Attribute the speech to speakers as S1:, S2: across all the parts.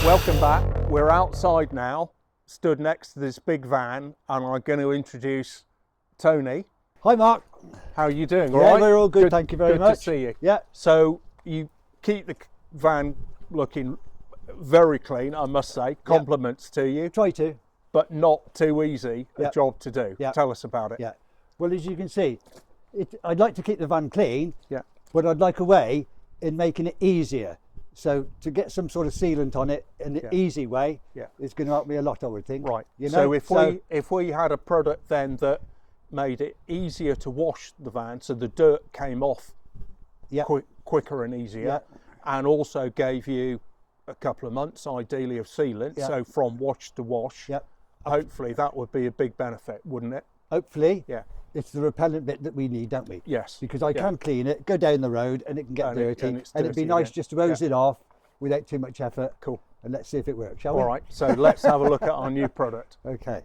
S1: Welcome back. We're outside now, stood next to this big van, and I'm going to introduce Tony.
S2: Hi Mark.
S1: How are you doing? All
S2: Yeah,
S1: right?
S2: we're all good, thank you very much.
S1: Good to see you.
S2: Yeah.
S1: So you keep the van looking very clean, I must say. Compliments to you.
S2: Try to.
S1: But not too easy a job to do.
S2: Yeah.
S1: Tell us about it.
S2: Yeah. Well, as you can see, I'd like to keep the van clean, but I'd like a way in making it easier. So to get some sort of sealant on it in the easy way is going to help me a lot, I would think.
S1: Right.
S2: You know?
S1: So if we had a product then that made it easier to wash the van, so the dirt came off quicker and easier, and also gave you a couple of months ideally of sealant, so from wash to wash, hopefully that would be a big benefit, wouldn't it?
S2: Hopefully. Yeah. It's the repellent bit that we need, don't we?
S1: Yes.
S2: Because I can clean it, go down the road, and it can get dirty, and it'd be nice just to hose it off without too much effort.
S1: Cool.
S2: And let's see if it works, shall we?
S1: All right, so let's have a look at our new product.
S2: Okay.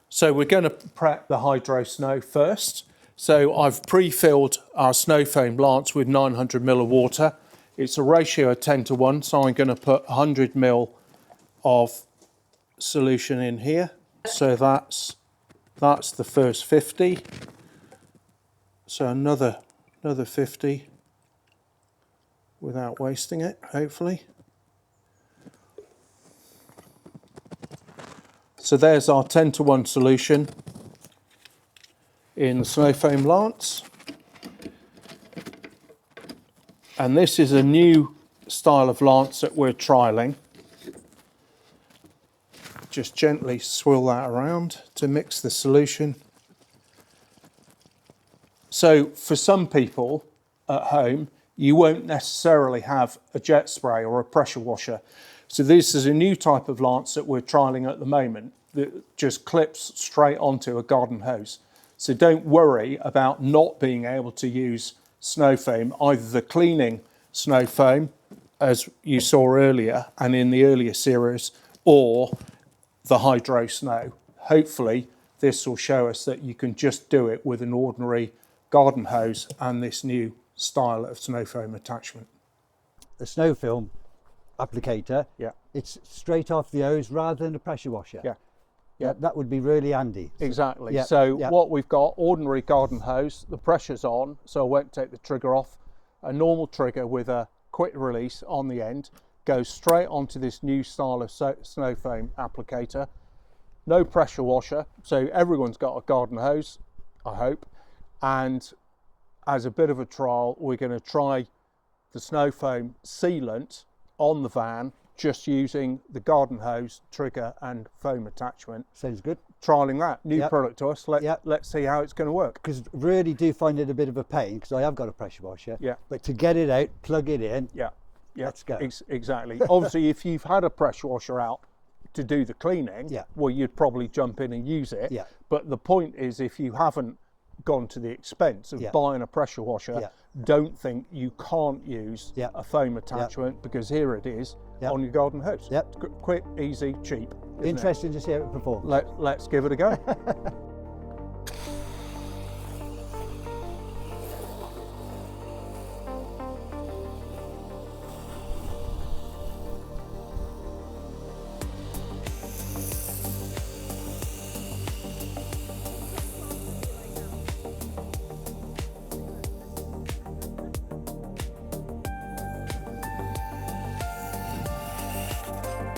S1: So we're going to prep the hydro snow first. So I've pre-filled our snow foam lance with 900 ml of water. It's a ratio of 10 to 1, so I'm going to put 100 ml of solution in here. So that's the first 50. So another 50 without wasting it, hopefully. So there's our 10 to 1 solution in the snow foam lance. And this is a new style of lance that we're trialing. Just gently swirl that around to mix the solution. So for some people at home, you won't necessarily have a jet spray or a pressure washer. So this is a new type of lance that we're trialing at the moment that just clips straight onto a garden hose. So don't worry about not being able to use snow foam, either the cleaning snow foam, as you saw earlier and in the earlier series, or the hydro snow. Hopefully this will show us that you can just do it with an ordinary garden hose and this new style of snow foam attachment.
S2: The snow film applicator, it's straight off the hose rather than a pressure washer. Yeah, that would be really handy.
S1: Exactly. So what we've got, ordinary garden hose, the pressure's on, so I won't take the trigger off. A normal trigger with a quick release on the end goes straight onto this new style of snow foam applicator. No pressure washer, so everyone's got a garden hose, I hope. And as a bit of a trial, we're going to try the snow foam sealant on the van, just using the garden hose, trigger and foam attachment.
S2: Sounds good.
S1: Trialing that, new product to us. Let's see how it's going to work.
S2: Because really do find it a bit of a pain, because I have got a pressure washer. But to get it out, plug it in. Let's go.
S1: Exactly. Obviously, if you've had a pressure washer out to do the cleaning, well, you'd probably jump in and use it. But the point is, if you haven't gone to the expense of buying a pressure washer, don't think you can't use a foam attachment, because here it is on your garden hose. Quick, easy, cheap.
S2: Interesting to see how it performs.
S1: Let's give it a go.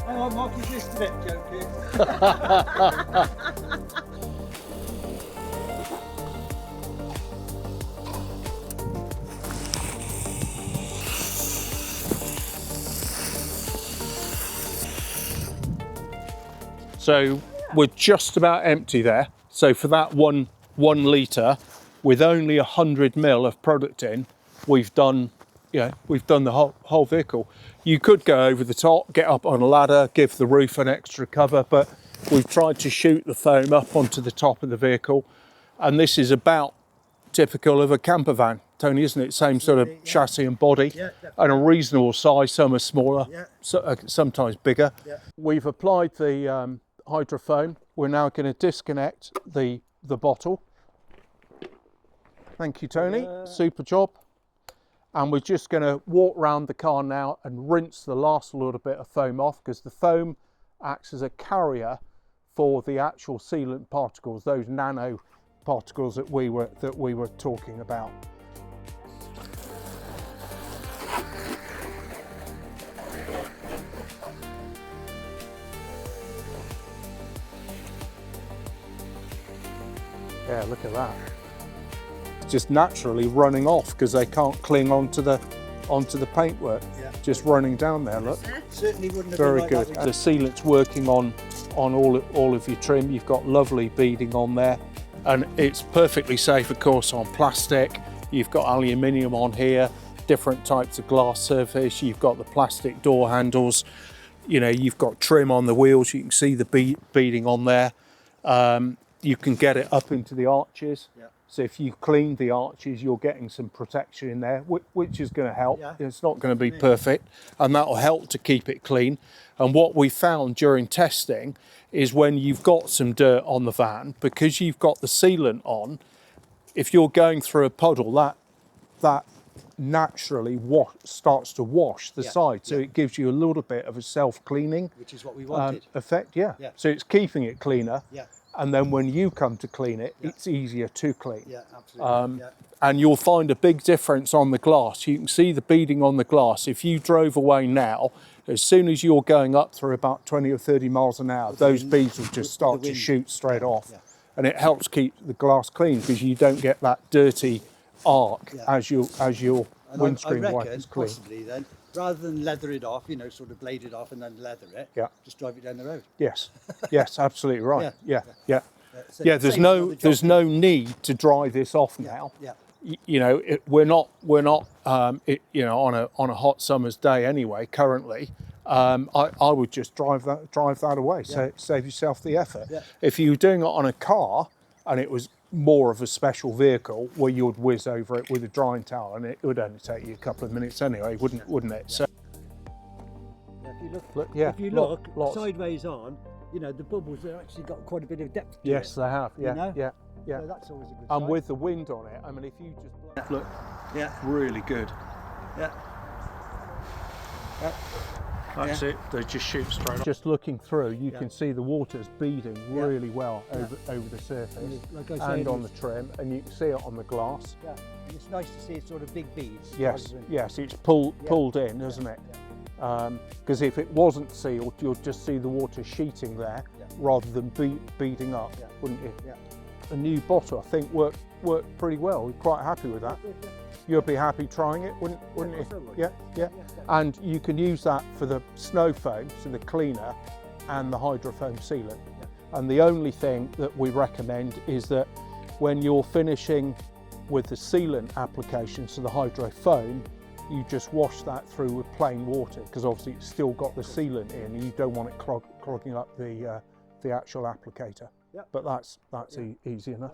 S2: Hang on, Mark, you've missed a bit, joking.
S1: So we're just about empty there. So for that one litre, with only 100 ml of product in, we've done the whole vehicle. You could go over the top, get up on a ladder, give the roof an extra cover, but we've tried to shoot the foam up onto the top of the vehicle. And this is about typical of a camper van, Tony, isn't it? Same sort of chassis and body, and a reasonable size. Some are smaller, sometimes bigger. We've applied the hydrofoam. We're now going to disconnect the bottle. Thank you, Tony. Super job. And we're just going to walk around the car now and rinse the last little bit of foam off, because the foam acts as a carrier for the actual sealant particles, those nano particles that we were talking about. Yeah, look at that. It's just naturally running off because they can't cling onto the paintwork. Yeah. Just running down there, look.
S2: Certainly wouldn't have
S1: Very
S2: been
S1: good.
S2: like that.
S1: The sealant's working on all of your trim. You've got lovely beading on there, and it's perfectly safe, of course, on plastic. You've got aluminium on here, different types of glass surface. You've got the plastic door handles. You know, you've got trim on the wheels. You can see the beading on there. You can get it up into the arches. Yeah. So if you clean the arches, you're getting some protection in there, which is going to help. Yeah. It's not going to be perfect, and that will help to keep it clean. And what we found during testing is when you've got some dirt on the van, because you've got the sealant on, if you're going through a puddle, that naturally starts to wash the side. So it gives you a little bit of a self-cleaning,
S2: which is what we wanted.
S1: Effect. Yeah. So it's keeping it cleaner. Yeah. And then when you come to clean it, it's easier to clean. Yeah, absolutely. And you'll find a big difference on the glass. You can see the beading on the glass. If you drove away now, as soon as you're going up through about 20 or 30 miles an hour, those beads will just start to shoot straight off. Yeah. And it helps keep the glass clean because you don't get that dirty arc as your windscreen wiper is clean.
S2: Possibly then, rather than leather it off, you know, sort of blade it off and then leather it, just drive it down the road.
S1: Yes, yes, absolutely right. Yeah. There's no need to dry this off now. Yeah. You know, we're not you know, on a hot summer's day anyway. Currently, I would just drive that away. So save yourself the effort. Yeah. If you were doing it on a car and it was more of a special vehicle, where you would whiz over it with a drying towel, and it would only take you a couple of minutes anyway, wouldn't it? So
S2: if you look sideways on, you know, the bubbles have actually got quite a bit of depth to
S1: yes,
S2: it.
S1: They have. Yeah,
S2: you know?
S1: yeah.
S2: So that's always a good
S1: And
S2: sign.
S1: with the wind on it, I mean, if you just look, really good. Yeah. That's it. They just shoot straight off. Just looking through, you can see the water's beading really well over the surface and on the trim, and you can see it on the glass.
S2: Yeah, and it's nice to see it sort of big beads.
S1: Yes, yes, it's pulled in, isn't it? Because if it wasn't sealed, you'll just see the water sheeting there rather than beading up, wouldn't you? Yeah. A new bottle, I think, worked pretty well. We're quite happy with that. You'd be happy trying it, wouldn't you? Yeah. And you can use that for the snow foam, so the cleaner, and the hydrofoam sealant. And the only thing that we recommend is that when you're finishing with the sealant application, so the hydrofoam, you just wash that through with plain water, because obviously it's still got the sealant in, and you don't want it clogging up the actual applicator. But that's easy enough.